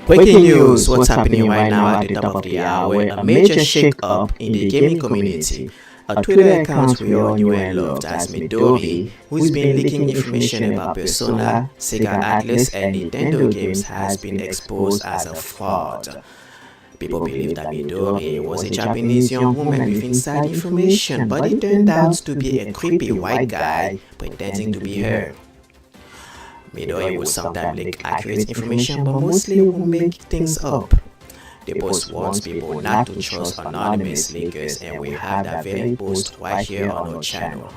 Breaking news, what's happening right now at the top of the hour, a major shake-up in the gaming community. A Twitter account we all knew and loved as Midori, who's been leaking information about Persona, Sega Atlas and Nintendo games has been exposed as a fraud. People believe that Midori was a Japanese young woman with inside information, but it turned out to be a creepy white guy pretending to be her. Midori would sometimes leak accurate information, but mostly would make things up. The post warns people not to trust anonymous leakers, and we have that very post right here on our channel.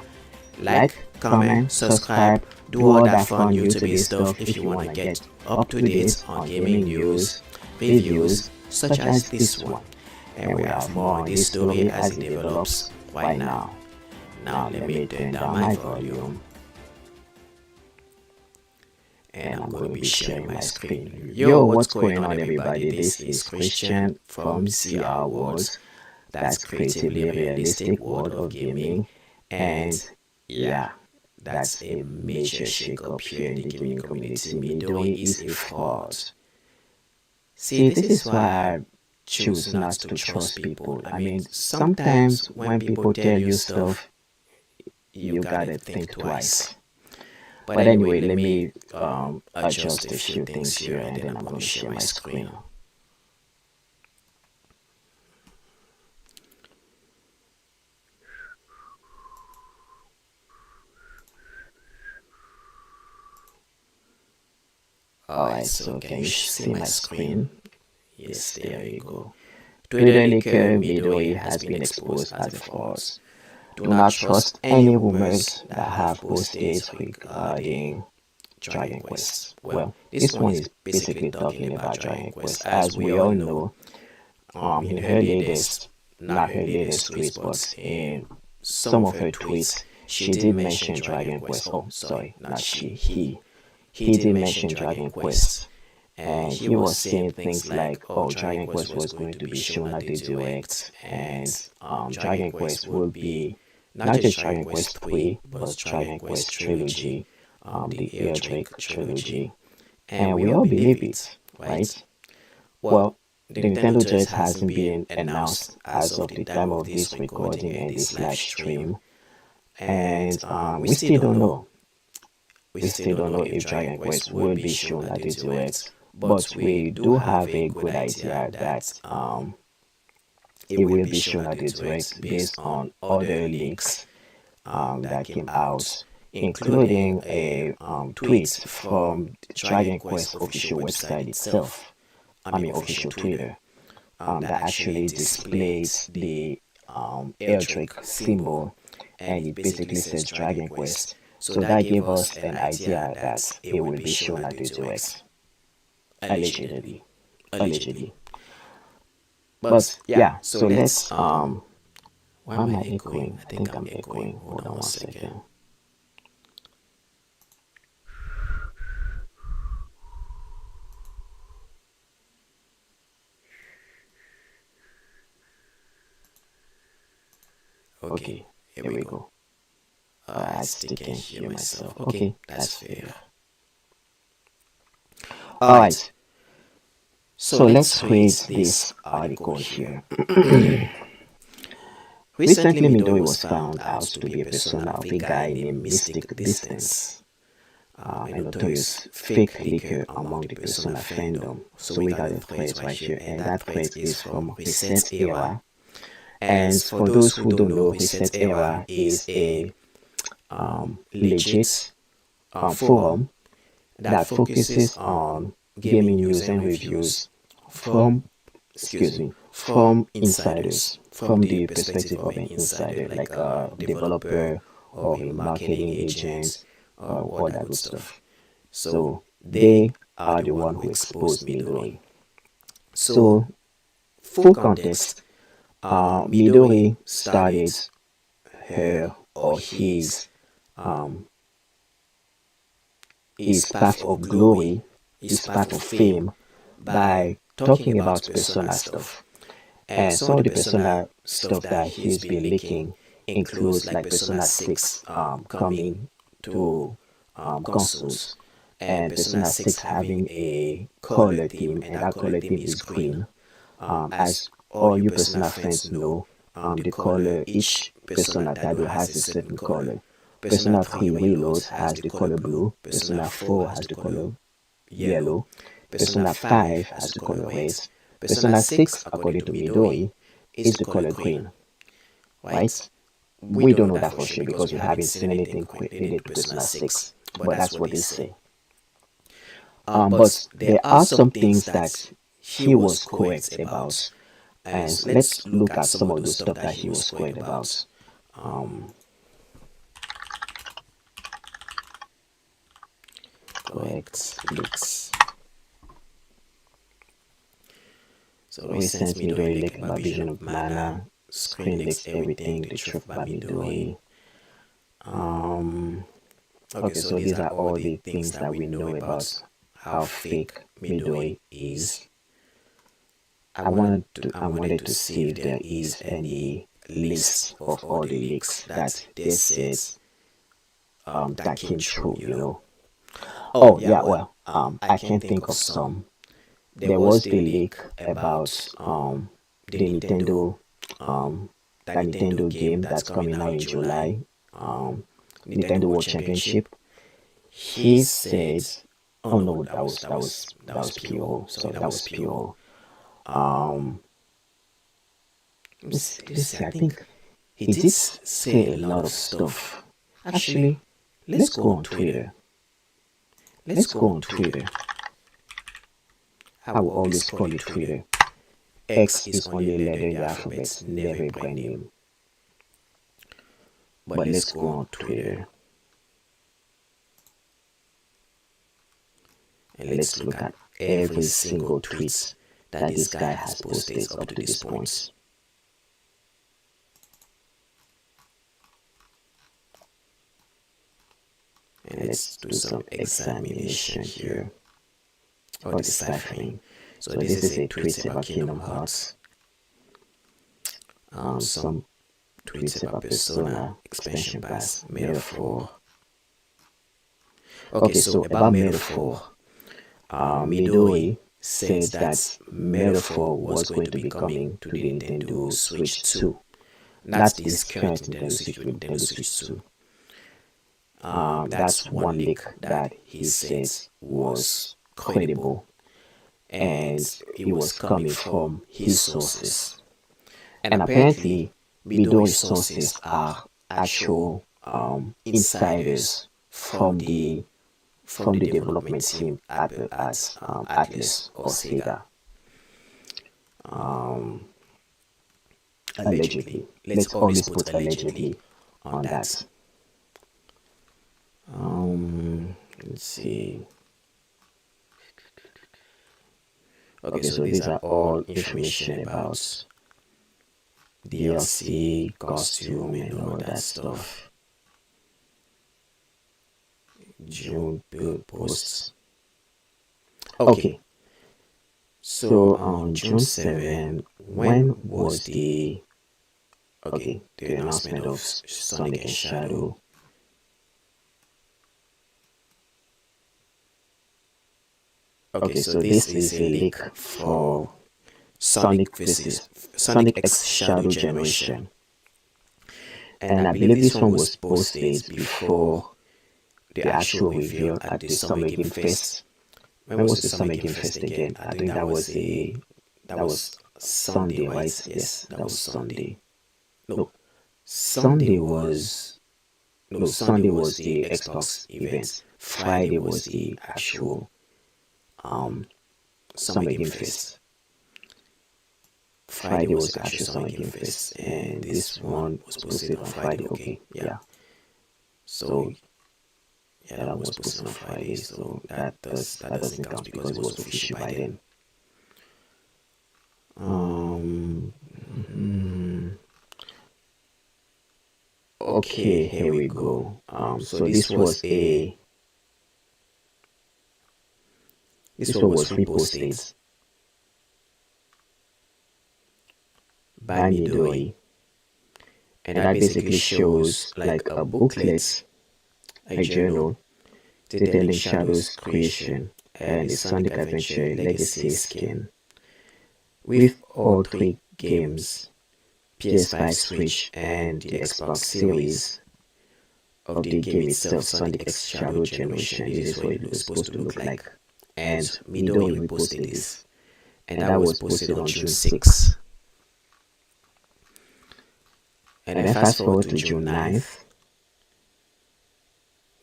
Like, comment, subscribe, do all that fun YouTube stuff if you want to get up to date on gaming news, reviews, such as this one. And we have more on this story as it develops right now. Now let me turn down my volume. And I'm going to be sharing my screen. Yo, what's going on everybody? This is Christian from CR.Worlds. That's Creatively Realistic World of Gaming. And yeah, that's a major shake-up here in the gaming community. Midori is a fraud. See, this is why I choose not to trust people. I mean, sometimes when people tell you stuff, you gotta think twice. But anyway, let me adjust a few things here and then I'm going to share my screen. Alright, so can you see my screen? Yes, there you go. Twitter leaker Midori has been exposed as a fraud. Do not trust any rumors that have posted regarding Dragon Quest. Well, this one is basically talking about Dragon Quest. As we all know, in her latest, not her latest tweets, but in some of her tweets, she did mention Dragon Quest. Oh, sorry, not she, he. He did mention Dragon Quest. And he was saying things like, oh, Dragon Quest was going to be shown at the Direct, and Dragon Quest would be not just Dragon Quest 3, but Dragon Quest Trilogy, the Air Drake Trilogy. And we all believe it, right? Well, the Nintendo Direct hasn't been announced as of the time of this recording and this live stream. And we still don't know. We still don't know if Dragon Quest will be shown at the Direct. But we do have a good idea that it will be shown at the Direct based on other leaks that came out, including a tweet from the Dragon Quest official website itself, official Twitter, that actually displays the Air Drake symbol, and it basically says Dragon Quest. So that gave us an idea that it will be shown at the Direct. Allegedly. But yeah, so let's why am I echoing? I think I'm echoing. Hold on one second. Okay, here we go. I still can't hear myself. Okay, that's fair. Alright, so let's read this article here. Recently, Midori was found out to be a persona of a guy named Mystic Distance, a notorious fake leaker among the Persona fandom. So we got a thread right here, and that thread is from Reset Era. And for those who don't know, Reset Era is a legit forum that focuses on gaming news and reviews from insiders, from the perspective of an insider, like a developer or a marketing agent, all that good stuff. So they are the one who exposed Midori. So full context, Midori started her or his path of glory, his path of fame, by talking about Persona stuff. And some of the Persona stuff that he's been leaking includes like Persona 6 coming to consoles, and Persona 6 having a color theme, and that color theme is green. As all you Persona fans know, the color, each Persona title has a certain color. Persona 3 Reloads has the color blue, Persona 4 has the color yellow, Persona 5 has the color red, Persona 6, according to Midori, is the color green, right? We don't know that for sure because we haven't seen anything related to Persona 6, but that's what they say. But there are some things that he was correct about, and let's look at some of the stuff that he was correct about. Um, Correct leaks. So recent Midori leak about vision of mana, screen leaks everything, the truth about Midori. Um, okay, so these are all the things that we know about how fake Midori is. I wanted to see if there is any list of all the leaks that they said that came true. Oh yeah, well, I can think of some. There was the leak about the Nintendo that Nintendo game that's coming out in July, Nintendo World Championship. He said, "Oh no, that was PO. So that was PO." Um, let's see. I think he did say a lot of stuff. Actually, let's go on Twitter. Let's go on Twitter. I will always call it Twitter. X is only a letter in the alphabet, never a brand name. But let's go on Twitter and let's look at every single tweet that this guy has posted up to this point. And let's do some examination here, or deciphering. So this is a tweet about Kingdom Hearts. Some tweets about Persona expansion pass, Metaphor. Okay, so about Metaphor, Midori says that Metaphor was going to be coming to the Nintendo Switch 2. Not this current Nintendo Switch, but Nintendo Switch 2. That's one leak that he says was credible, and it was coming from his sources. And apparently, Midori's sources are actual insiders from the development team at Atlas or Sega. Allegedly, let's always put allegedly on that. Let's see. Okay, so these are all information about DLC, costume, and all that stuff. June build posts. Okay. So on June 7, when was the announcement of Sonic and Shadow? Okay, so this is a leak for Sonic X Shadow Generation. And I believe this one was posted before the actual reveal at the Summer Game Fest. When was the Summer Game Fest again? I think that was Sunday, right? Yes, that was Sunday. Sunday was the Xbox event. Friday was the actual Summer Game Fest. Friday was the actual Summer Game Fest, and this one was posted on Friday. Okay, yeah. So yeah, that was posted on Friday. So that doesn't count because it was official by then. Okay, here we go. So this was reposted by Midori, and that basically shows like a booklet, a journal detailing Shadow's creation and the Sonic Adventure Legacy skin. With all three games, PS5, Switch, and the Xbox Series, of the game itself, Sonic X Shadow Generation, this is what it was supposed to look like. And Midori reposted this, and that was posted on June 6th. And then fast forward to June 9th,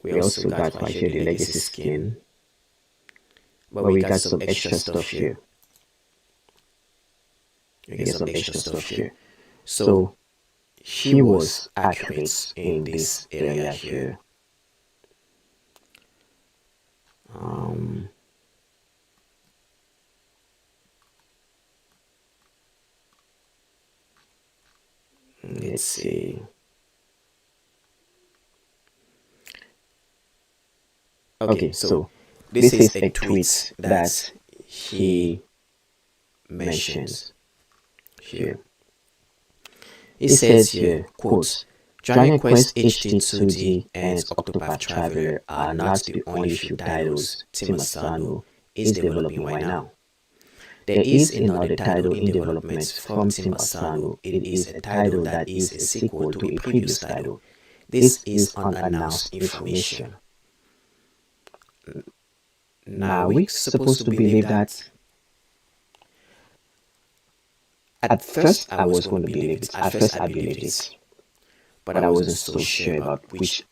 we also got right here the Legacy skin, but we got some extra stuff here. We get some extra stuff here. So she was accurate in this area here. Let's see. Okay, so this is a tweet that he mentions here. It says here, quote, Dragon Quest HD 2D and Octopath Traveler are not the only few titles Team Asano is developing right now. There is another title in development from Team Asano. It is a title that is a sequel to a previous title. This is unannounced information. Now, we're supposed to believe that. At first, I was going to believe it. At first, I believed it. But I wasn't so sure about which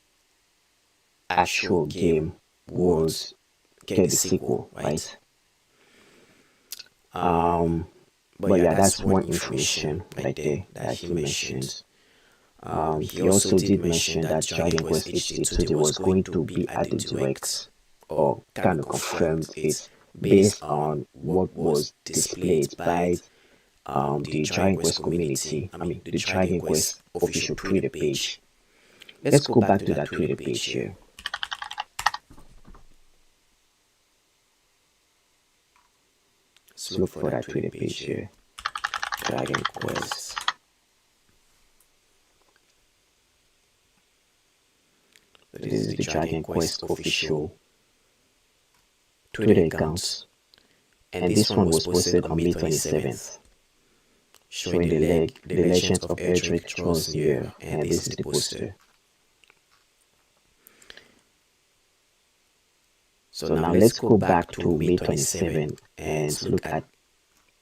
actual game was get the sequel, right? But yeah, that's one information right there that he mentioned. He also did mention that Dragon Quest HD 2D was going to be at the direct, or kind of confirmed it based on what was displayed by the Dragon Quest community. I mean, the Dragon Quest official Twitter page. Let's go back to that Twitter page here. Let's look for that Twitter page here. Dragon Quest. So this is the Dragon Quest official Twitter account. And this one was posted on May 27th. Showing the legend of Eldrick draws near, and this is the poster. So now let's go back to May 27 and look at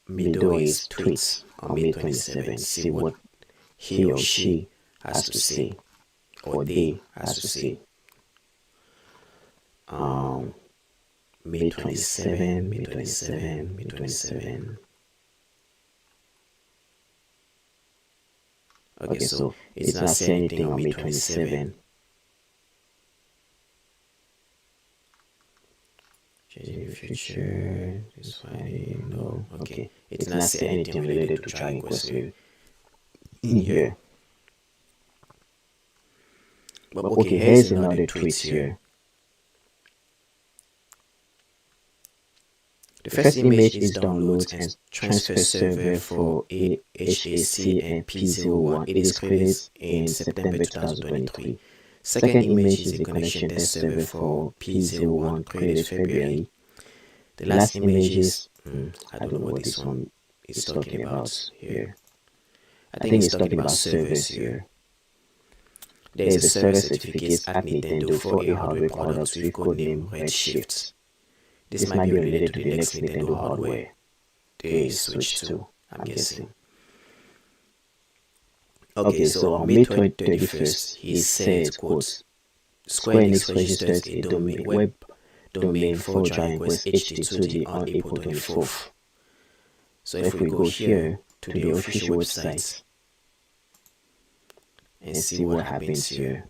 Midori's tweets on May 27, see what he or she has to say, or they has to say. May 27, May 27, May 27. Okay, so it's not saying anything on May 27. Changing the future, this Friday, no, okay. It's not saying anything related to Dragon Quest in here. But okay, here's another tweet here. The first image is download and transfer server for AHAC and P01. It is created in September 2023. Second image is the connection test server for P01 created February. The last image is, I don't know what this one is talking about here. I think it's talking about servers here. There is a server certificate at Nintendo for a hardware product with codename Redshift. This might be related to the next Nintendo hardware they switch to, I'm guessing. Okay, so on May 31st, he said, quote, Square Enix registered a web domain for Dragon Quest HD 2D on April 24th. So if we go here to the official website and see what happens here.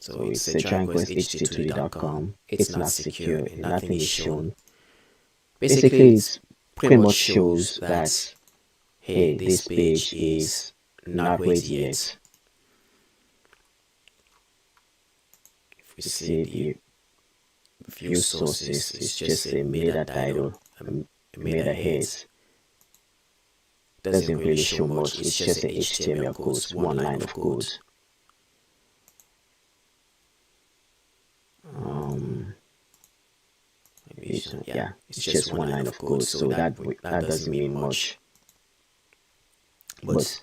So it's a DragonQuestHD2D.com. It's not secure and nothing is shown. Basically, it pretty much shows that, hey, this page is not ready yet. If we see the view sources, it's just a meta title, a meta head. Doesn't really show much, it's just an HTML code, one line of code. Yeah, it's just one line of code, so that doesn't mean much. But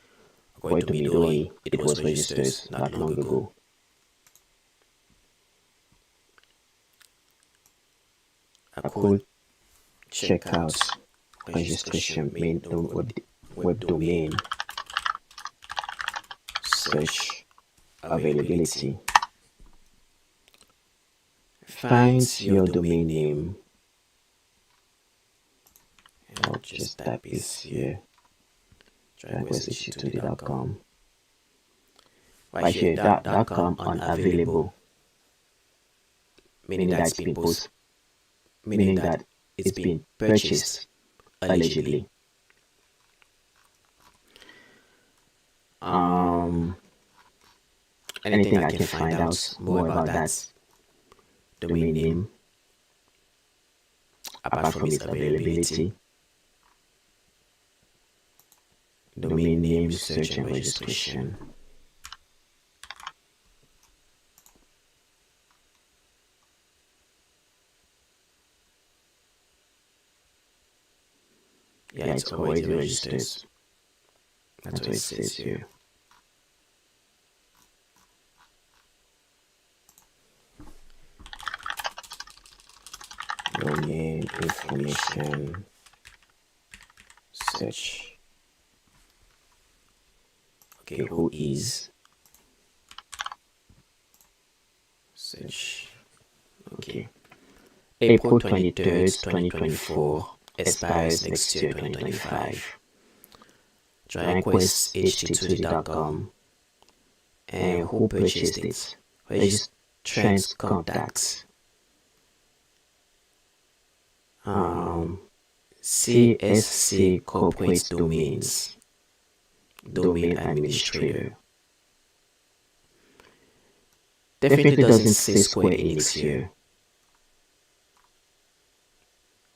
according to Midori, it was registered not long ago. I could check out registration main web domain search availability. Find your domain name. I'll just type this here. Tranquility2d.com. Right here, .com unavailable, meaning that it's been purchased allegedly. Anything I can find out more about that domain name apart from its availability? Domain name search and registration. Yeah, it's already registered. That's what it says here. Domain information search. Okay, who is search? Okay. April 23rd, 2024 expires next year, 2025. Request ht2d.com. And who purchased it? Registrant's contacts. CSC Corporate Domains. Domain Administrator. Definitely doesn't say Square Enix here.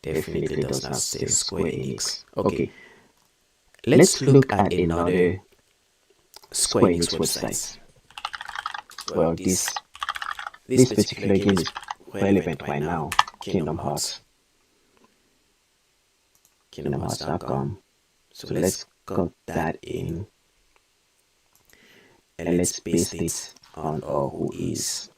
Definitely does not say Square Enix. Okay. Let's look at another Square Enix website. Well, this particular game is relevant right now. Kingdom Hearts. KingdomHearts.com. So let's cut that in and let's paste it on our who is.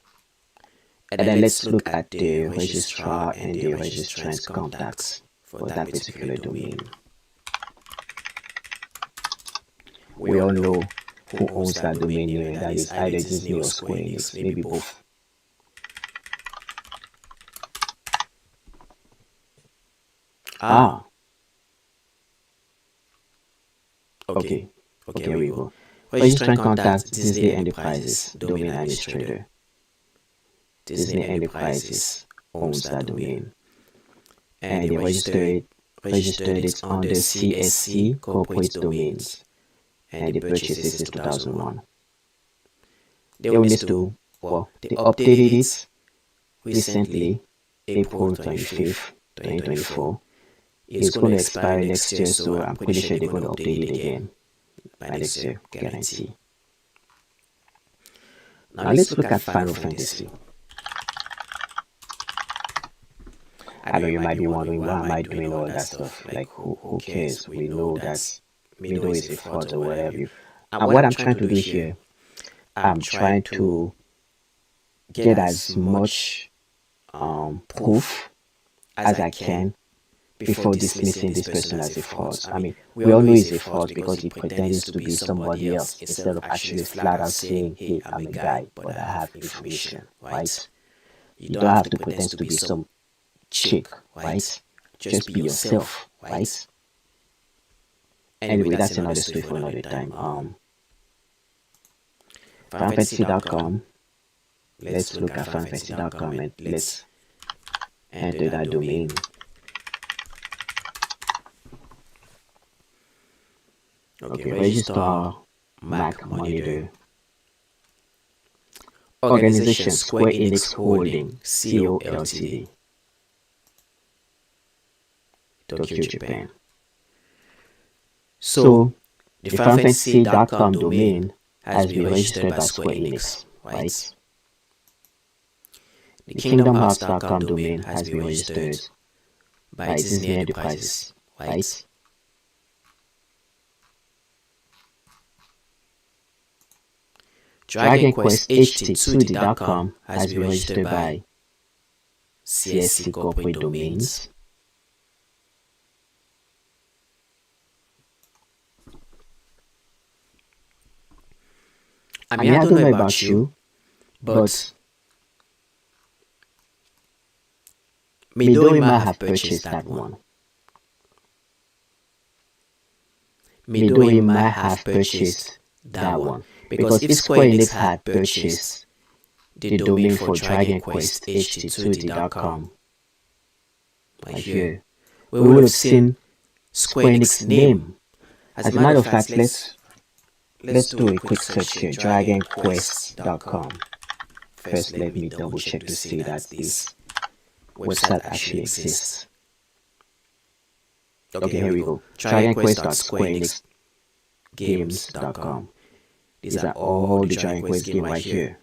And then let's look at the registrar and the registrant's contacts for that particular domain. We all know who owns that domain name, and that is either Disney or Square Enix, maybe both. Okay, here we go. Registrant contacts Disney Enterprises, domain administrator. Disney Enterprises owns that domain. And they registered it under CSC Corporate Domains. And they purchased it in 2001. They updated it recently, April 25th, 2024. It's going to expire next year, so I'm pretty sure they're going to update it again by next year, guarantee. Now let's look at Final Fantasy. I know you might be wondering, why am I doing all that stuff? Like, who cares? We know that Midori is a fraud or whatever. And what I'm trying to do here, I'm trying to get as much proof as I can before dismissing this person as a fraud. I mean, we all know he's a fraud because he pretends to be somebody else instead of actually flat out saying, hey, I'm a guy, but I have information, right? You don't have to pretend to be some chick, right? Just be yourself, right? Anyway, that's another story for another time. Fantasy.com. Let's look at fantasy.com and let's enter that domain. Okay, register Mac Monitor. Organization Square Enix Holding, CO Ltd. Tokyo, Japan. So, the fantasy.com domain has been registered by Square Enix, right? The kingdomhearts.com domain has been registered by Disney Enterprises, right? DragonQuestHT2D.com has been registered by CSC Corporate Domains. I don't know about you, but Midori might have purchased that one. Midori might have purchased that one. Because if Square Enix had purchased the domain for DragonQuestHT2D.com right here, we would have seen Square Enix's name. As a matter of fact, let's do a quick search here. DragonQuest.com. First, let me double check to see that this website actually exists. Okay, here we go. DragonQuest.SquareEnixGames.com. These are all the Dragon Quest games right here.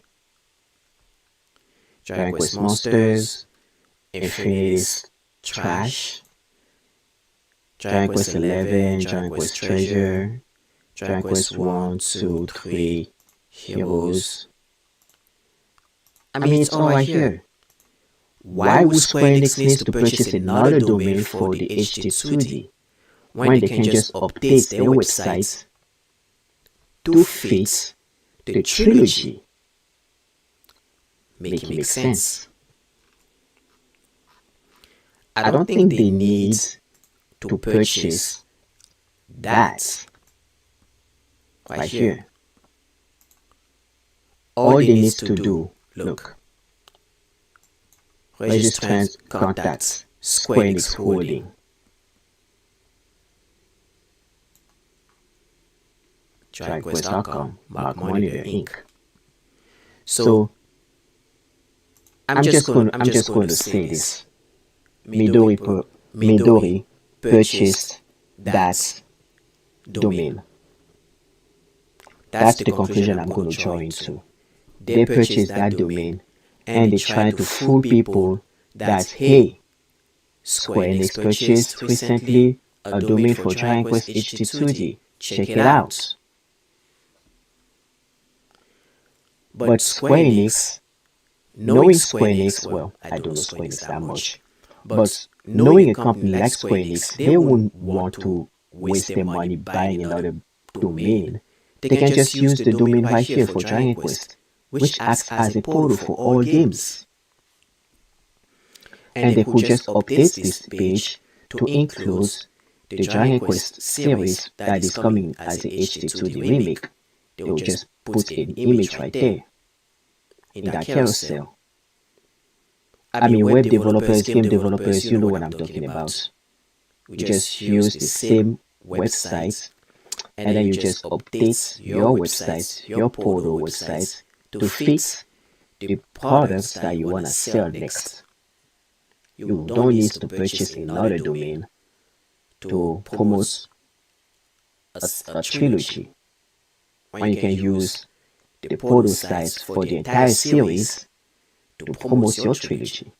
Dragon Quest Monsters, Infinity's Trash, Dragon Quest 11, Dragon Quest Treasure, Dragon Quest 1, 2, 3, Heroes. It's all right here. Why would Square Enix need to purchase another domain for the HT2D when they can just update their website to fit the trilogy? Make it make sense. I don't think they need to purchase that right here. All they need to do, look, register and contact Square Enix Holding. DragonQuest.com, Mark Monitor Inc. So I'm just going to say this. Midori purchased that domain. That's the conclusion I'm going to draw into. They purchased that domain and they try to fool people that, hey, Square Enix purchased recently a domain for Dragon Quest HT2D. Check it out. But Square Enix, knowing Square Enix, well, I don't know Square Enix that much, but knowing a company like Square Enix, they wouldn't want to waste their money buying another domain. They can just use the domain right here for Dragon Quest, which acts as a portal for all games. And they could just update this page to include the Dragon Quest series that is coming as a HT2D remake. They will just put an image right there in that carousel. Web developers, game developers, you know what I'm talking about. We just use the same website and then you just update your website, your portal website to fit the products that you want to sell next. You don't need to purchase another domain to promote a trilogy when you can use the portal sites for the entire series to promote your trilogy.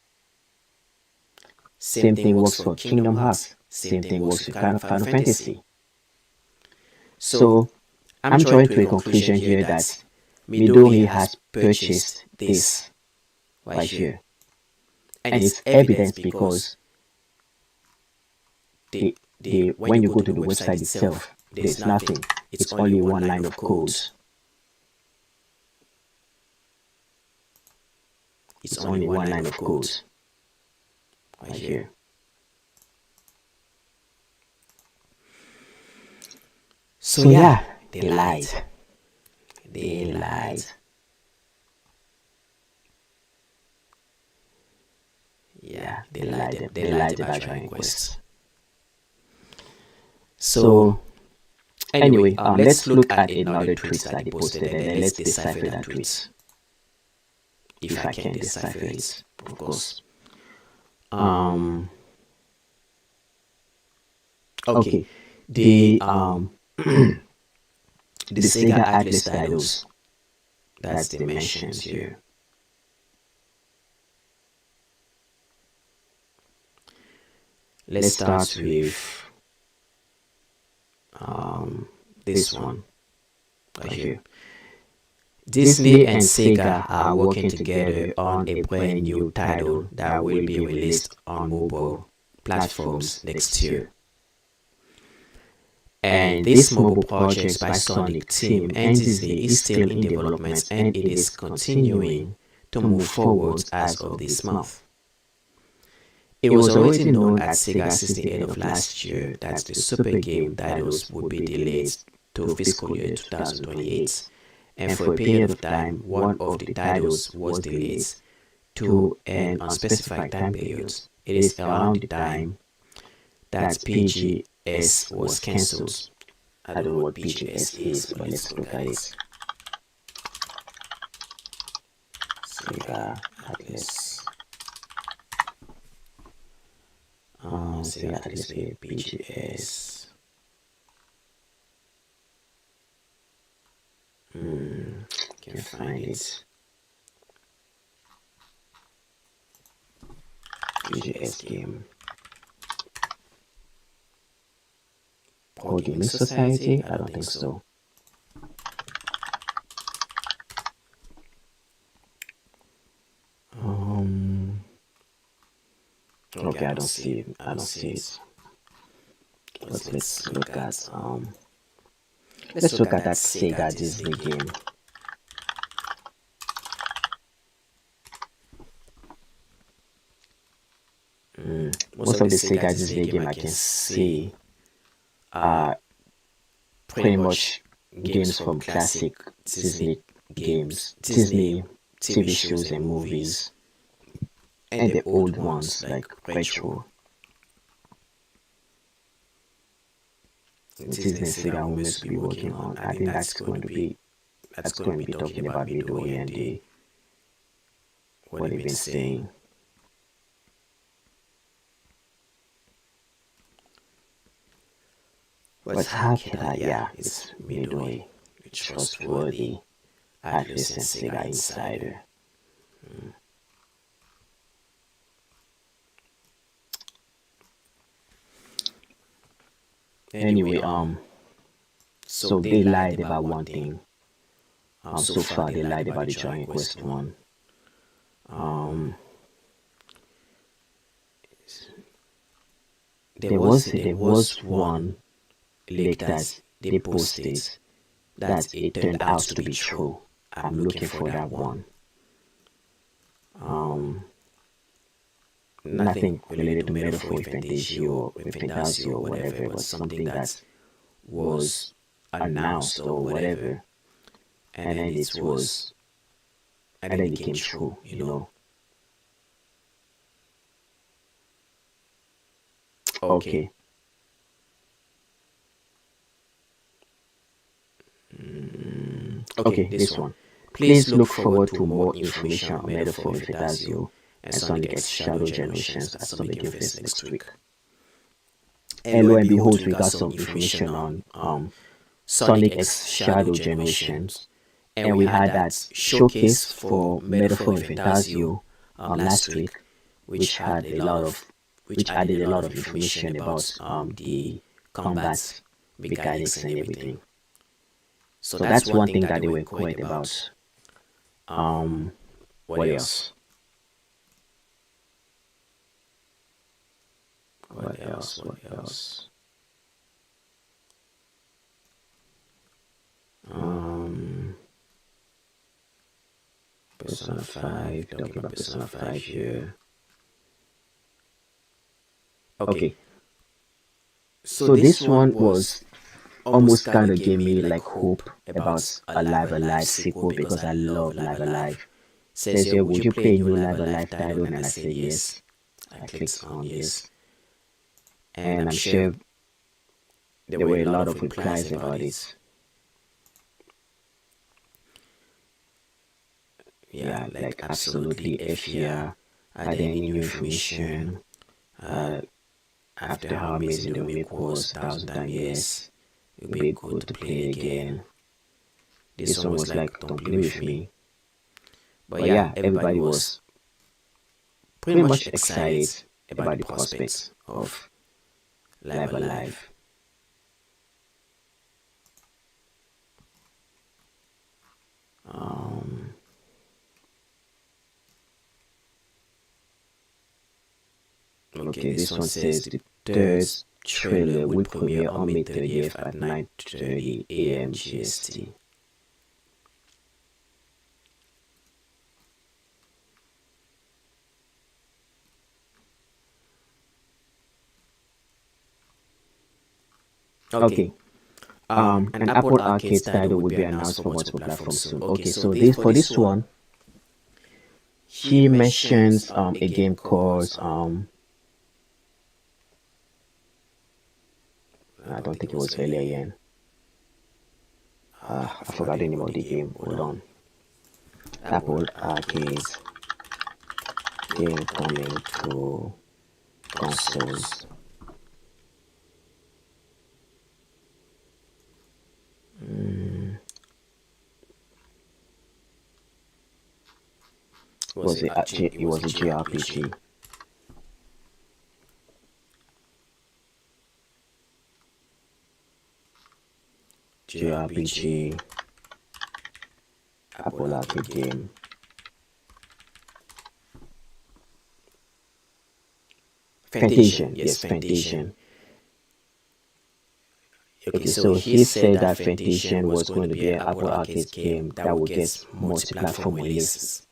Same thing works for Kingdom Hearts. Same thing works for Final Fantasy. So I'm drawing to a conclusion here that Midori has purchased this right here. And it's evident because when you go to the website itself, there's nothing. It's only one line of code. It's only one line of code right here. So yeah, they lied. They lied. Yeah, they lied. They lied about Dragon Quest. So anyway, let's look at another tweet that they posted and then let's decipher that tweet. If I can decipher it, of course. Okay. The the Sega Atlas titles that's the mentions here. let's start with this one right here. Disney and Sega are working together on a brand new title that will be released on mobile platforms next year. And this mobile project by Sonic Team and Disney is still in development and it is continuing to move forward as of this month. It was already known at Sega since the end of last year that the Super Game titles would be delayed to fiscal year 2028, and for a period of time, one of the titles was delayed to an unspecified time period. It is around the time that PGS was cancelled. I don't know what PGS is, but let's look at it. Sega Atlas. Sega Atlas PGS. Can't find it. PGS game. Pro Gaming Society? I don't think so. Okay, I don't see it. I don't see it. But let's look at that Sega Disney game. Most of the Sega Disney game I can see are pretty much games from classic Disney games, Disney TV shows and movies, and the old ones like retro. Disney and Sega will must be working on. I think that's going to be talking about Midori and what they've been saying. But how can I? Yeah, it's Midori, a trustworthy Atlas and Sega insider. Anyway, so they lied about one thing. So far they lied about the Dragon Quest one. There was one leak that they posted that it turned out to be true. I'm looking for that one. Nothing related to metaphor fantasy or fantasy or whatever, but something that was announced or whatever, and then it came true, you know. Okay. Okay, this one. Please look forward to more information on Metaphor Fantasio and Sonic X Shadow Generations at Summer Game Fest next week. And lo and behold, we got some information on Sonic X Shadow Generations, and we had that showcase for Metaphor Fantasio last week, which added a lot of information about the combat mechanics and everything. So that's one thing that they were quiet about. What else? What else? Persona 5, talking about Persona 5 here. Okay. So this one was almost kind of gave me like hope about a Live Alive sequel because I love Live Alive. Says here, would you play a new Live Alive title? And I said yes. I clicked on yes. And I'm sure there were a lot of replies about it. Yeah, like absolutely. If you had any new information after how amazing the remake was, 1,000 times yes, it would be good to play again. This one was like, don't play with me. But yeah, everybody was pretty much excited about the prospects of Live Alive. Okay, this one says the third trailer will premiere on May 30th at 9:30 a.m. GST. Okay. An Apple Arcade title will be announced for multiple platforms soon. Okay, so this one, he mentions a game called I don't think it was Valerian. I forgot the name of the game. Hold on. Apple Arcade game coming to consoles. It was a JRPG. JRPG Apple Arcade game. Fantasia, yes, Fantasia. Okay, so he said that Fantasia was going to be an Apple Arcade game that will get multi-platform releases.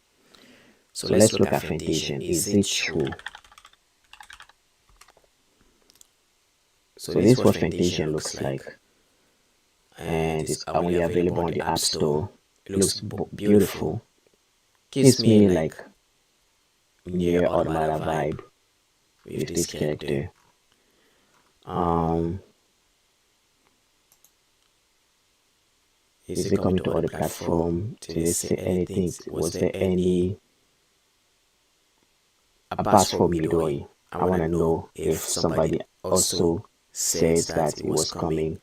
So let's look at Fantasia. Is it true? So this is what Fantasia looks like, and it's only available on the App Store. It looks beautiful. Gives me like near Automata vibe with this character. Is it coming to other platform? Did they say anything? Was there any apart from Midori? I want to know if somebody also says that it was coming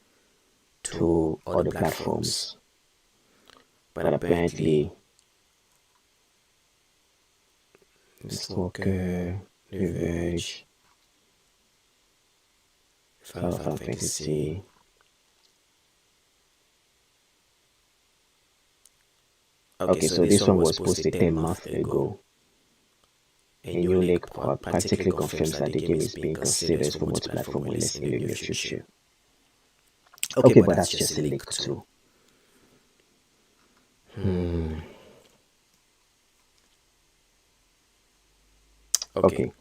to other platforms. But apparently, Stalker, The Verge, Final Fantasy. Okay, so this one was posted 10 months ago. A new leak practically confirms that the game is being considered for multi-platform release in the near future. Okay, but that's just a leak too. Okay.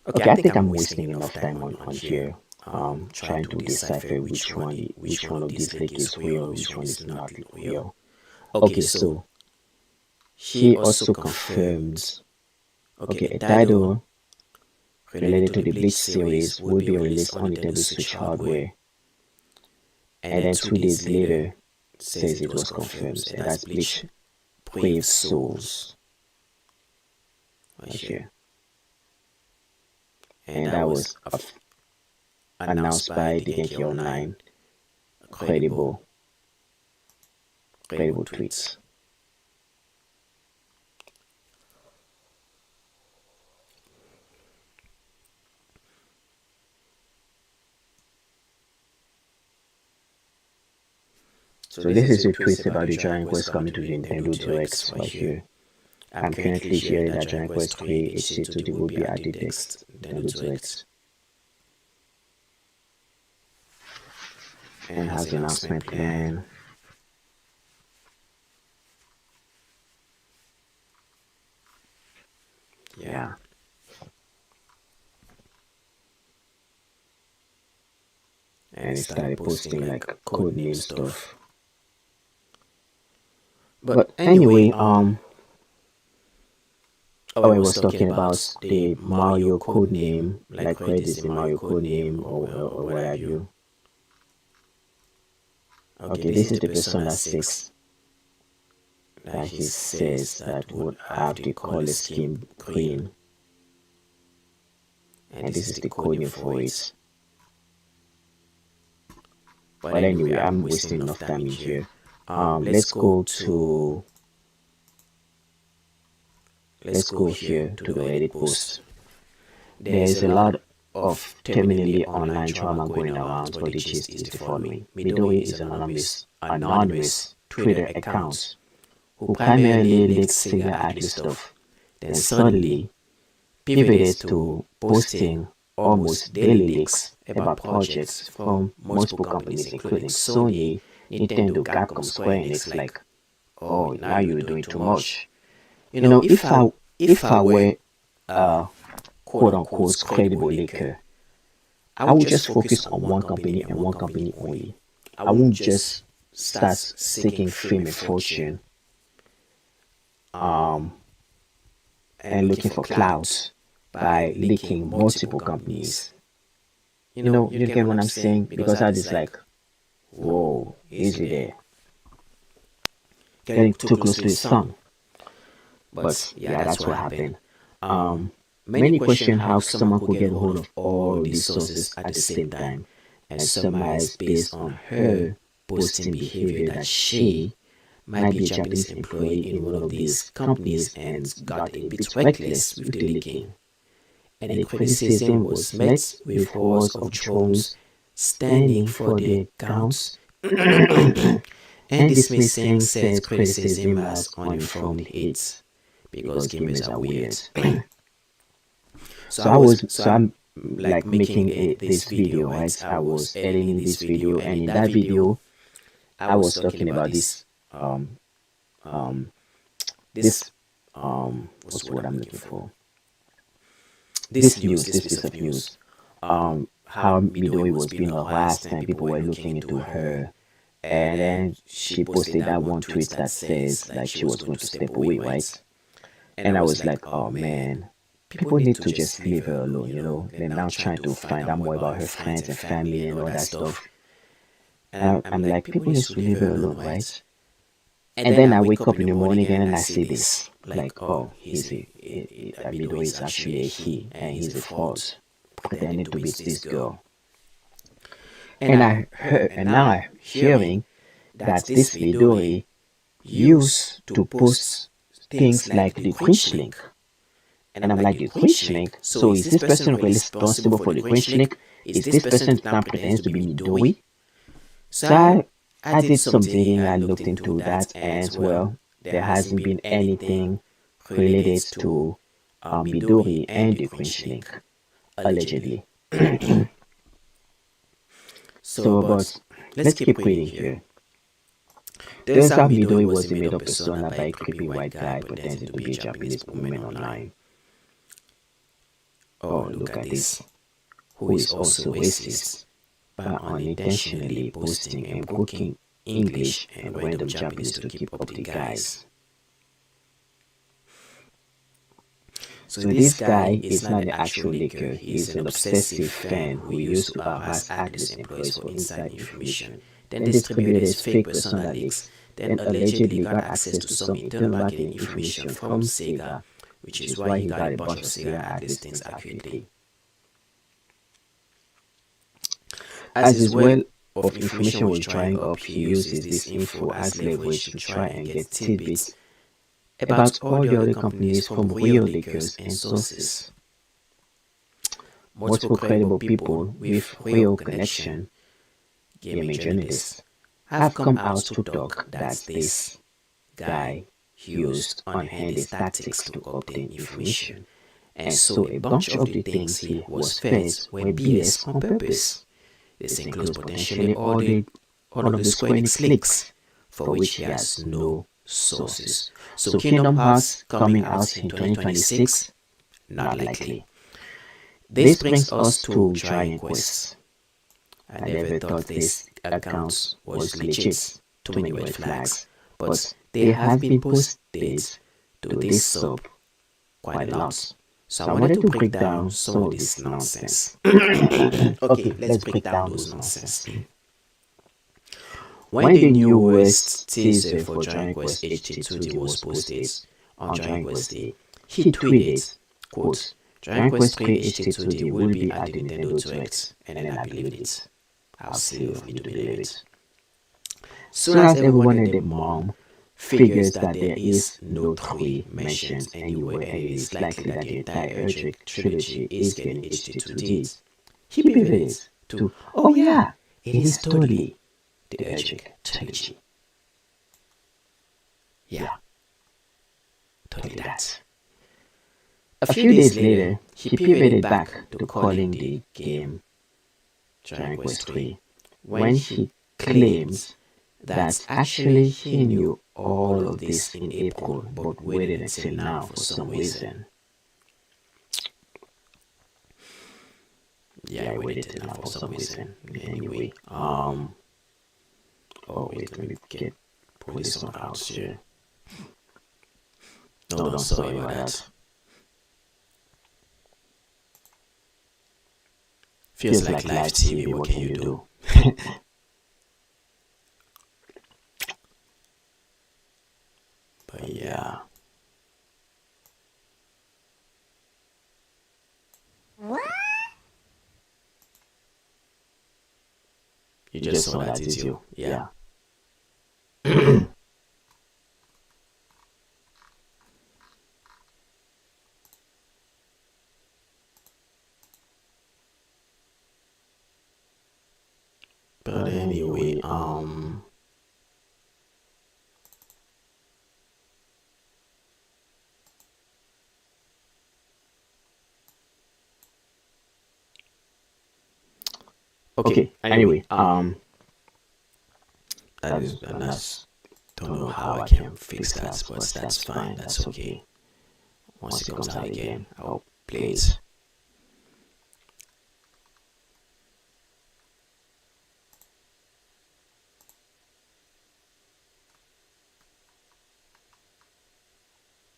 Okay, I think I'm wasting enough time on here. Trying to decipher which one of these leaks is real, which one is not real. Okay, so he also confirmed. Okay, a title related to the Bleach series will be released on Nintendo Switch hardware. And then 2 days later, says it was confirmed, and that's Bleach Brave Souls. Right here. And that was announced by the Genki Online. Credible tweets. So this is a tweet about the Dragon Quest coming to the Nintendo Direct right here. I'm currently hearing that Dragon Quest 3 HC2D will be added next Nintendo Direct. And has the announcement plan. Yeah. And he started posting like codename stuff. But anyway, I was talking about the Mario codename, like where is the Mario codename or what have you. Okay, this is the Persona 6 that he says that would have the color scheme green. And this is the coding for it. But anyway, I'm wasting enough time in here. Let's go here to the Reddit post. There's a lot of terminally online drama going around, but the gist is the following. Midori is an anonymous Twitter account who primarily leaks singer artist stuff, then suddenly pivoted to posting almost daily leaks about projects from multiple companies including Sony, Nintendo, Capcom, Square Enix. Like, oh, now you're doing too much. If I were a quote unquote credible leaker, I would just focus on one company and one company only. I won't just start seeking fame and fortune and looking for clout by leaking multiple companies. You get what I'm saying? Because I just like, whoa, easy there. Getting too close to the sun. But yeah, that's what happened. Many question how someone could get hold of all these sources at the same time, and summarize based on her posting behavior that she might be a Japanese employee in one of these companies and got a bit reckless with the leaking. And the criticism was met with hordes of drones standing for their accounts and dismissing said criticism as uninformed hate because gamers are weird. So I'm like making this video, right? I was editing this video, and in that video, I was talking about this what's the word I'm looking for? This piece of news, how Midori was being harassed and people were looking into her, and then she posted that one tweet that says like she was going to step away, right? And I was like, oh man, people need to just leave her alone. They're now trying to find out more about her friends and family and all that stuff. And I'm like, people need to leave her alone, right? And then I wake up in the morning and I see this, like, oh, Midori is actually a he, and he's the fault, pretending to be this girl. And now I'm hearing that this Midori used to post things like the Grinch link. And I'm like, the Grinch link? So is this person really responsible for the Grinch link? Is this person now pretends to be Midori? So I did some digging, I looked into that, and well, there hasn't been anything related to Midori and the Grinch link, allegedly. But let's keep reading here. Turns out Midori was a made-up persona by a creepy white guy pretending to be a Japanese woman online. Oh, look at this. Who is also racist by unintentionally posting and broken English and random Japanese to keep up the guys. So this guy is not an actual leaker. He is an obsessive fan who used to harass actors and employees for inside information, then distributed his fake persona leaks, then allegedly got access to some internal marketing information from Sega, which is why he got a bunch of Sega ad listings accurately. As his well of information was drying up, he uses this info as leverage to try and get tidbits about all the other companies from real leakers and sources. Multiple credible people with real connection, gaming journalists, have come out to talk that this guy used unhanded tactics to obtain information, and so a bunch of the things he was fed were BS on purpose. This includes potentially all of the Square Enix leaks, for which he has no sources. So Kingdom Hearts coming out in 2026? Not likely. This brings us to Dragon Quest. I never thought this account was legit. Too many red flags. But they have been posted to this sub quite a lot. So I wanted to break down some of this nonsense. Okay, let's break down those nonsense. When the newest teaser for Dragon Quest HD2D was posted on Dragon Quest Day, he tweeted, quote, Dragon Quest 3 HD2D will be at the Nintendo Direct, and then I believed it. How silly of me to believe it. Soon as everyone and their mom figures that there is no 3 mentioned anywhere, and it is likely that the entire Erdrick trilogy is getting HD2Ds. He pivoted to, oh yeah, it is totally the Erdrick trilogy. Yeah, totally that. A few days later, he pivoted back to calling the game Dragon Quest 3 when he claims that actually he knew all of this in April but waited until now for some reason. Yeah, I waited till now for some reason. Anyway, oh wait, let me pull this one out here. No, don't sorry about that. Feels like live TV, what can you do? But yeah. What? You just saw that, did you? Yeah. But anyway, okay, anyway, that is, and that's, don't know how I can fix that, but that's fine, that's okay. Once it comes out again, I'll play it.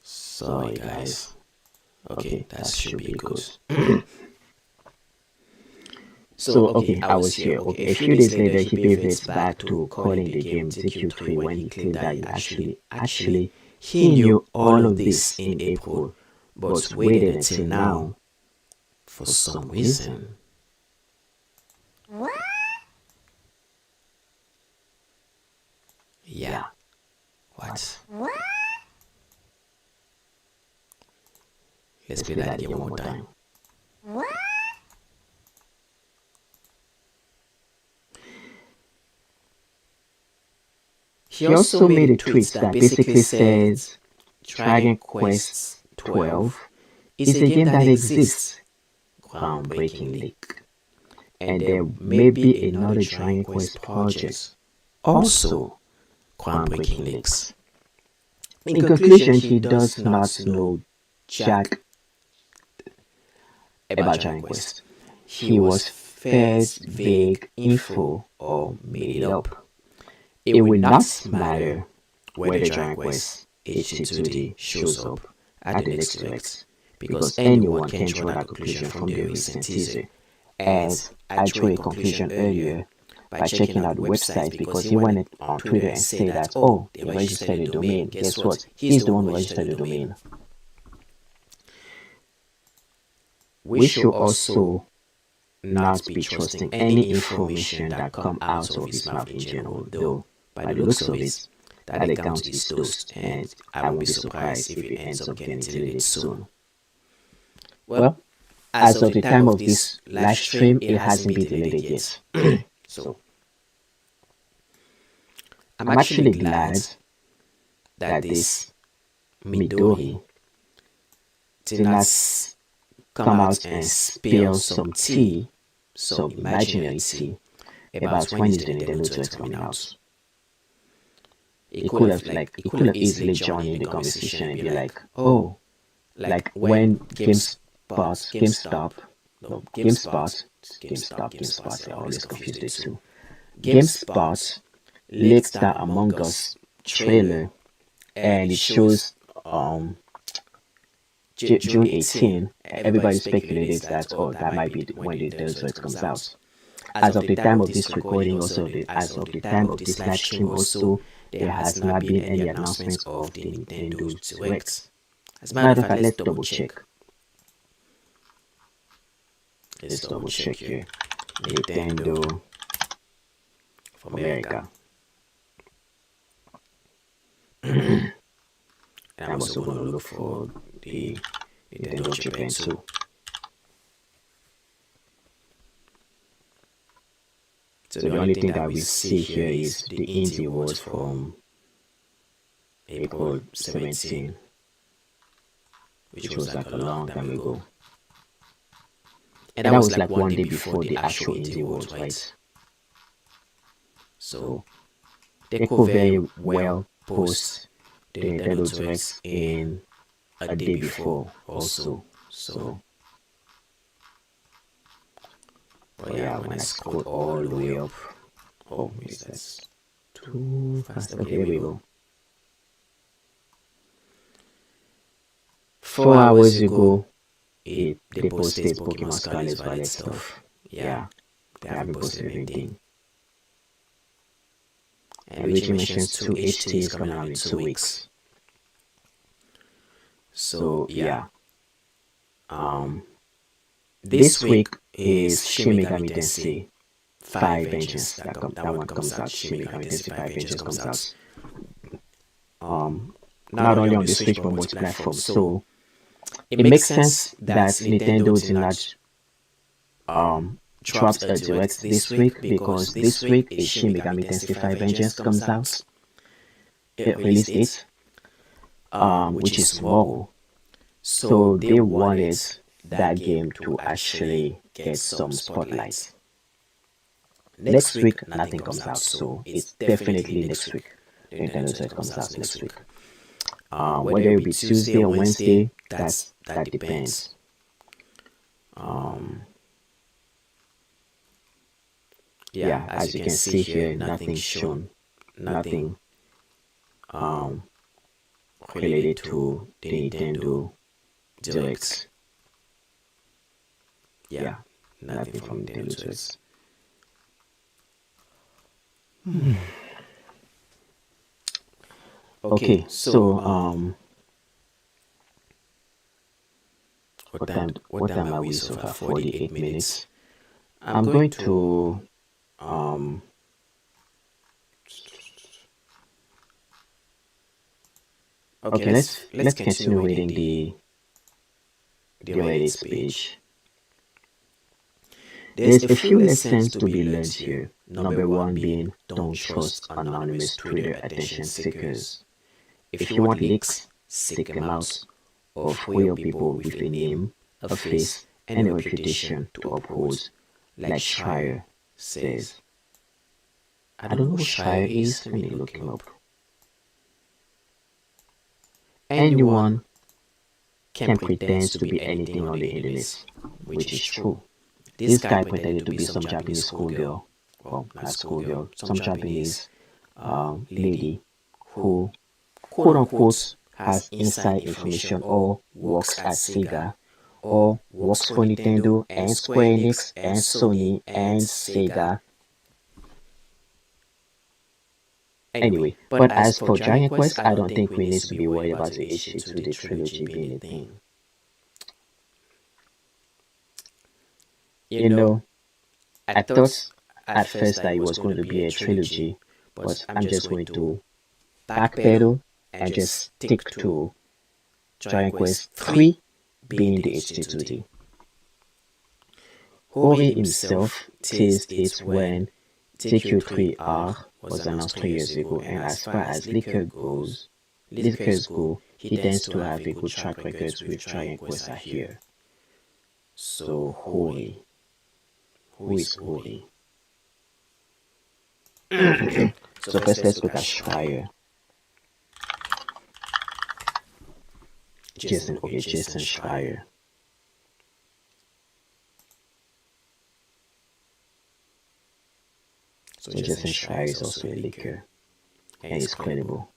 Sorry guys. Okay, that should be good. So, okay, I was here. Okay, a few days later, he pivots back to calling the game ZQ3 when he claimed that he knew all of this in April, but waited until now for some reason. What? Yeah. What? What? Let's play that again one more time. What? He also made a tweet that basically says Dragon Quest 12 is a game that exists, groundbreaking leak, and there may be another Dragon Quest project, also groundbreaking leaks. In conclusion, he does not know jack about Dragon Quest. He was fed vague info or made it up. It will not matter whether Dragon Quest HD2D shows up at the next direct, because anyone can draw that conclusion from the recent teaser. As I drew a conclusion earlier by checking out the website, because he went on Twitter and said that, oh, they registered the domain. Guess what? He's the one who registered the domain. We should also not be trusting any information that come out of his mouth in general, though by the looks of it, that account is toast, and I won't be surprised if it ends up getting deleted soon. Well, as of the time of this live stream, it hasn't been deleted yet. So, I'm actually glad that this Midori did not come out and spill some tea, some imaginary tea, about when is the Nintendo Direct coming out. It could have easily joined in the conversation and be like, oh, like when GameStop, I always confuse the two. GameSpot leaked that Among Us trailer, and it shows June 18. Everybody speculated that, oh, that might be when the Direct comes out. As of the time of this recording, also, as of the time of this live stream, also, there has not been any announcements of the Nintendo Direct. As a matter of fact, let's double check. Let's double check here. Nintendo of America. And I'm also gonna look for the Nintendo Japan too. So the only thing that we see here is the indie awards from April 17, which was like a long time ago. And that was like one day before the actual indie awards, right? So they could very well post the Nintendo Directs in a day before also. So, but yeah, when I scroll all the way up, oh, wait, that's too fast. Okay, there we go. 4 hours ago, they posted Pokemon Scarlet Violet stuff. Yeah, they haven't posted anything. And Luigi mentions two HTs coming out in 2 weeks. So yeah, this week is Shin Megami Tensei 5 Vengeance. That one comes out. Shin Megami Tensei 5 Vengeance comes out. Not only on the Switch but multi-platform. So it makes sense that Nintendo did not dropped a direct this week, because this week is Shin Megami Tensei 5 Vengeance comes out. It release date, which is tomorrow. So they wanted that game to actually get some spotlight. Next week, nothing comes out, so it's definitely next week. The Nintendo Direct comes out next week. Whether it be Tuesday or Wednesday, that depends. Yeah, as you can see here, nothing shown, nothing related to the Nintendo Direct. Yeah, nothing from Nintendo Direct. Okay, so what time are we so far? 48 minutes. I'm going to okay, let's continue reading the Reddit page. There's a few lessons to be learned here. Number one being, don't trust anonymous Twitter attention seekers. If you want leaks, seek them out of real people with a name, a face, and a reputation to uphold, like Shire says. I don't know who Shire is. Let me look him up. Anyone can pretend to be anything on the internet, which is true. This guy pretended to be some Japanese schoolgirl, well, not schoolgirl, some Japanese lady who, quote unquote, has inside information or works at Sega or works for Nintendo and Square Enix and Sony and Sega. Anyway, but as for Dragon Quest, I don't think we need to be worried about the HD2D trilogy being a thing. You know, I thought at first that it was going to be a trilogy, but I'm just going to backpedal and just stick to Dragon Quest 3 being the HD2D. Hori himself teased it when TQ3R was announced 3 years ago, and as far as leakers go, he tends to have a good track record with Dragon Quest I hear. So Hori, who is Hori? So first let's look at Schreier. Jason Schreier. So Jason Schreier is also a leaker, and he's credible.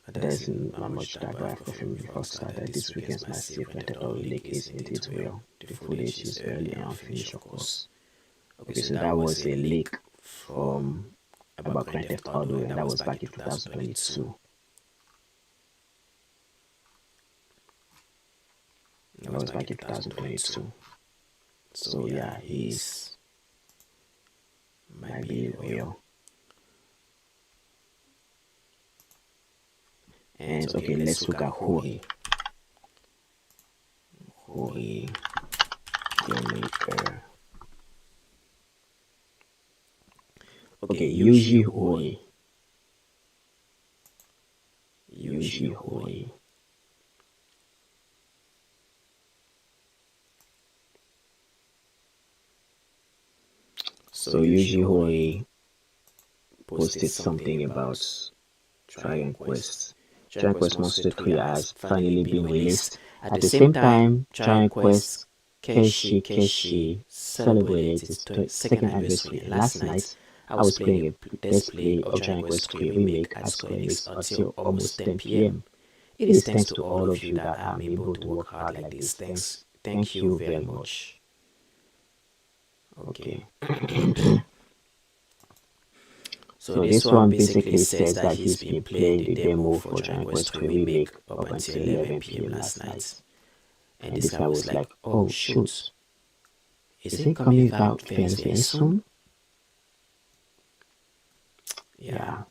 There's not much that I have from before started. This weekend's massive mandatory leak is indeed real. The footage is barely unfinished, of course. Okay, so that was a leak from about Grand Theft Auto, and that was back in 2022. That was back in 2022. So yeah, he's might be real. And okay, let's look at Hori. Hori, game maker. Okay, Yuji Hori. Yuji Hori. So Yuji Hori posted something about Dragon Quest. Dragon Quest Monster 3 has finally been released. At the same time, Dragon Quest Keshi celebrated its second anniversary. And last night, I was playing a let's play of Dragon Quest 3 Remake at Square Enix until almost 10 p.m. It is thanks to all of you that I'm able to work hard like this. Thank you very much. Okay. So this one basically says that he's been playing the demo for Dragon Quest 3 Remake up until 11 p.m. last night. And this guy was like, oh shoot, is it coming out very soon? Yeah.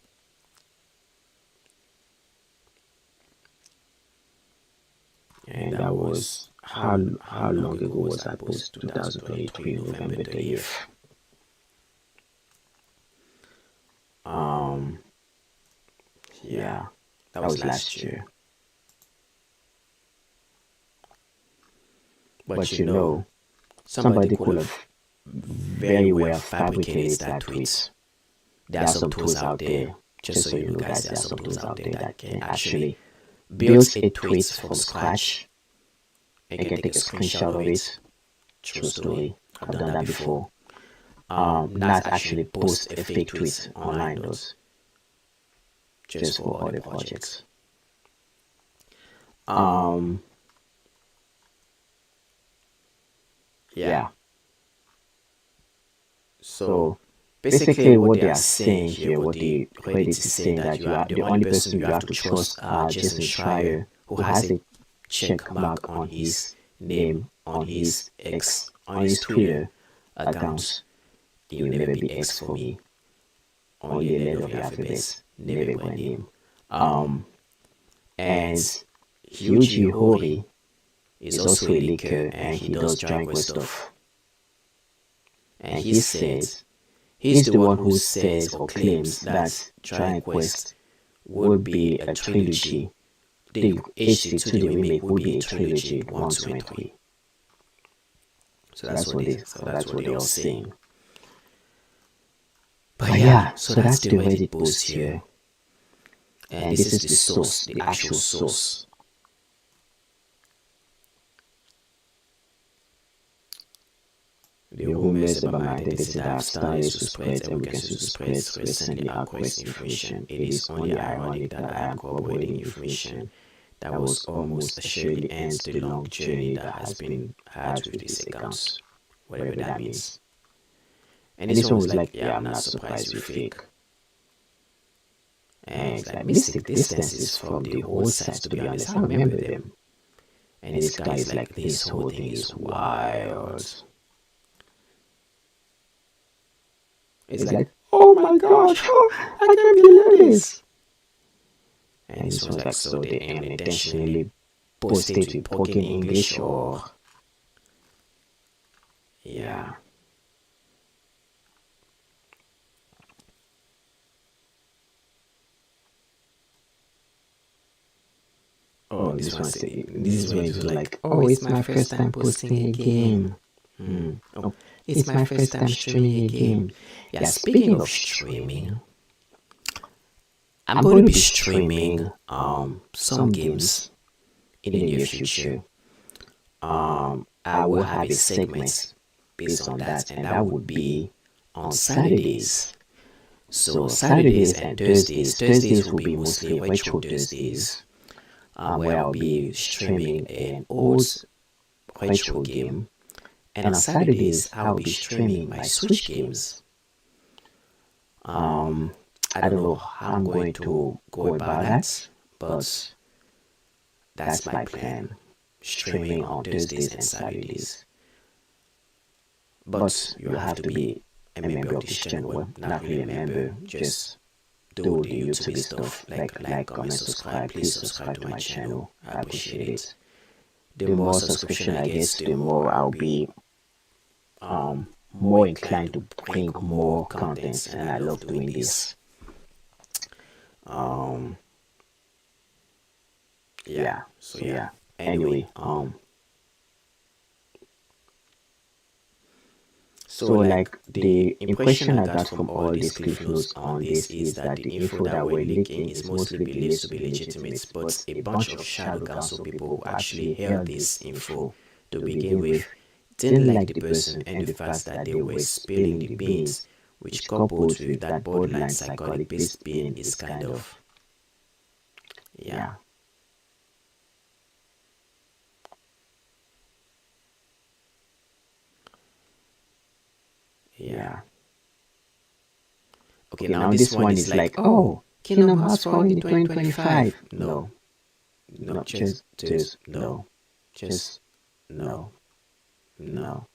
And that was, how long ago was that post? 2023, November 30th. Yeah, that was last year. But you know, somebody could have very well fabricated that tweet. There are some tools out there, just so you know guys, there are some tools out there that can actually build a tweet from scratch and can take a screenshot of it. True story, I've done that before. Not actually post a fake tweet online though, just for other projects. Yeah. So basically what they are saying here, what the Reddit is saying, that you are the only person you have to trust, Jason Schreier, who has a check mark on his name on his Twitter account. It will never be X for me. Only a letter of the alphabet, never my name. And Yuji Hori is also a leaker and he does Dragon Quest stuff. And he says he's the one who says or claims that Dragon Quest would be a trilogy. The HC2, the remake, would be a trilogy, 1, 2, and 3. So that's what they are saying. But yeah, so that's the Reddit post here. And this is the source, the actual source. The rumors about my identity that have started to spread and we can see to spread recently are correct information. It is only ironic that I am corroborating information that was almost assuredly ends the long journey that has been had with these accounts, whatever that means. And this one was like, yeah, I'm not surprised you're fake. And it's like mystic distances from the whole sites, to be honest. I remember them. And this guy is like, this whole thing is wild. It's like, oh my gosh, I can't believe this. And this was like, so they unintentionally posted with broken English or... Yeah. Oh, this is when it was like, oh, it's my first time posting a game. Oh, it's my first time streaming a game. Yeah, speaking of streaming, I'm going to be streaming some games in the near future. I will have a segment based on that, and that would be on Saturdays. So Saturdays and Thursdays will be mostly retro Thursdays, where I'll be streaming an old retro game. And on Saturdays, I'll be streaming my Switch games. I don't know how I'm going to go about that, but that's my plan. Streaming on Thursdays and Saturdays. But you have to be a member of this channel. Well, not really a member, just do the YouTube stuff, like, comment, subscribe. Please subscribe to my channel. I appreciate it. The more subscription I get, the more I'll be more inclined to bring more contents, and I love doing this. Um yeah, so yeah. Anyway, so like the impression I got from all these cliff notes on this is that the info that we're leaking is mostly believed to be legitimate, but a bunch of shadow council people who actually held this info to begin with didn't like the person and the fact that they were spilling the beans, which coupled with that borderline psychotic beast being is kind of, yeah. Yeah. Okay, now this one is like, oh, Kingdom Hearts falling in 2025. No, no, just no, just no, no,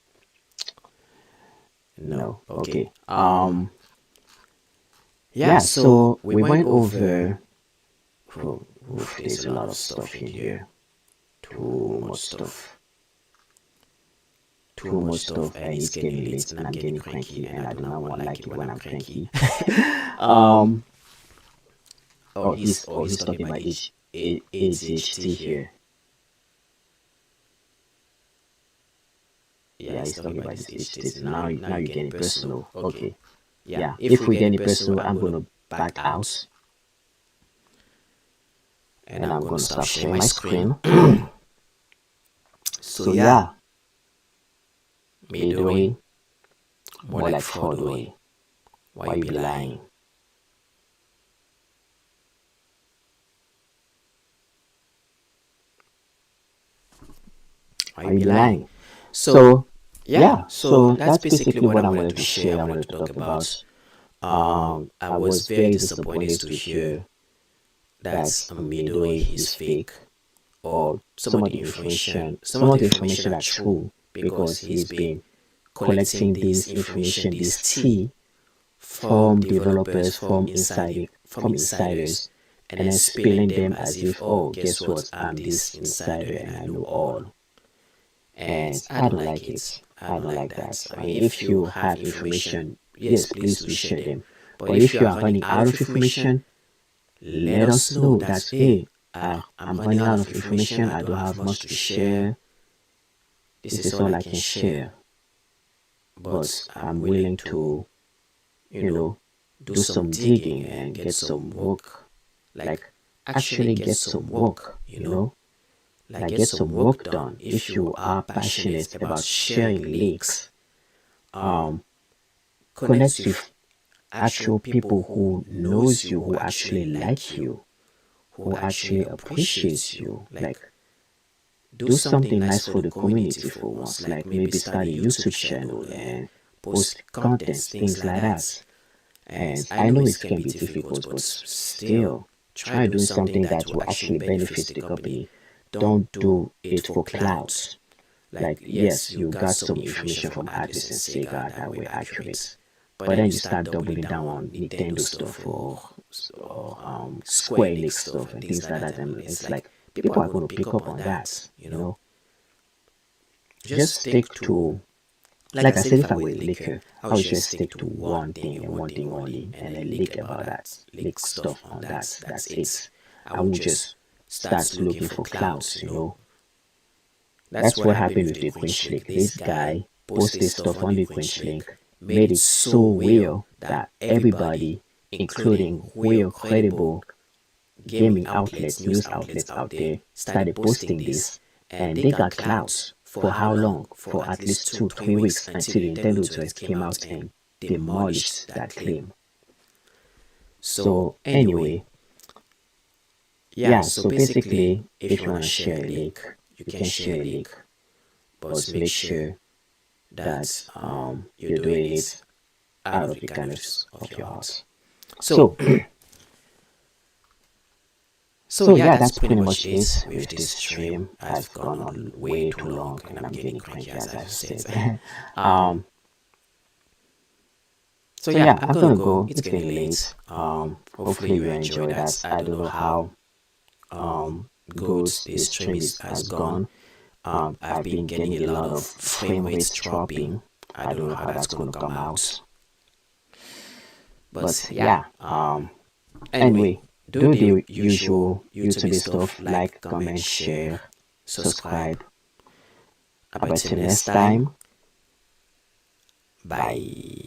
no. Okay. Yeah. So we went over. Oh, there's a lot of stuff in here. Too much stuff. Too much stuff, and it's getting late, and I'm getting cranky, and I do not want to like it when I'm cranky. He's talking about ADHD here. Yeah, he's talking about his ADHD. Now you're getting personal. Okay. Yeah. If we get any personal, I'm gonna back out, and I'm gonna stop sharing my screen. So yeah, Midori, more like fraudery. Why you be lying? Why you be lying? So yeah, so that's basically what I wanted to share. I wanted to talk about. I was very disappointed to hear that Midori is fake, or some of the information are true, because he's been collecting this information, this tea, from developers, from insiders, and then spilling them as if, oh, guess what, I'm this insider and I know all. And I don't like it. I don't like that. I mean, if you have information, yes, please do share them. But if you are running out of information, let us know that, hey, I'm running out of information. I don't have much to share. This is all I can share. But I'm willing to, do some digging and get some work. Like, actually get some work, like, get some work done. If you are passionate about sharing links, connect with actual people who knows you, who actually like you, who actually appreciates you. Like, do something nice for the community for once. Like, maybe start a YouTube channel and post contents, things like that. And I know it can be difficult, but still, try doing something that will actually benefit the company. Don't do it for clouds. Like, yes, you got some information from Atlas and Sega that were accurate, but then you start doubling down on Nintendo stuff, or Square Enix stuff and things like that, and it's like people are going to pick up on that. Just stick to, like I said, if I were a leaker, I would just stick to one thing and one thing only, and then leak about that, leak stuff on that. That's it. I would just start looking for clouds. That's what happened with the Grinch link. This guy posted stuff on the Grinch link, made it so real that everybody, including real credible gaming outlets, news outlets out there, started posting this, and they got clouds. For how long? For at least 2-3 weeks, until the Nintendo Direct came out and demolished that claim. So anyway, yeah, so basically, if you want to share a link, you can share a link, but make sure that you're doing it out of the kindness of your heart. So, so yeah, that's pretty much it with this stream. I've gone on way too long, and I'm getting cranky, as I've said. So yeah, I'm gonna go. It's getting late. Hopefully you enjoyed that. I don't know how good this stream is has gone. I've been getting a lot of frame rates dropping. I don't know how that's gonna come out. But yeah, anyway, do the usual YouTube stuff like, comment, share, subscribe. About till next time. Bye.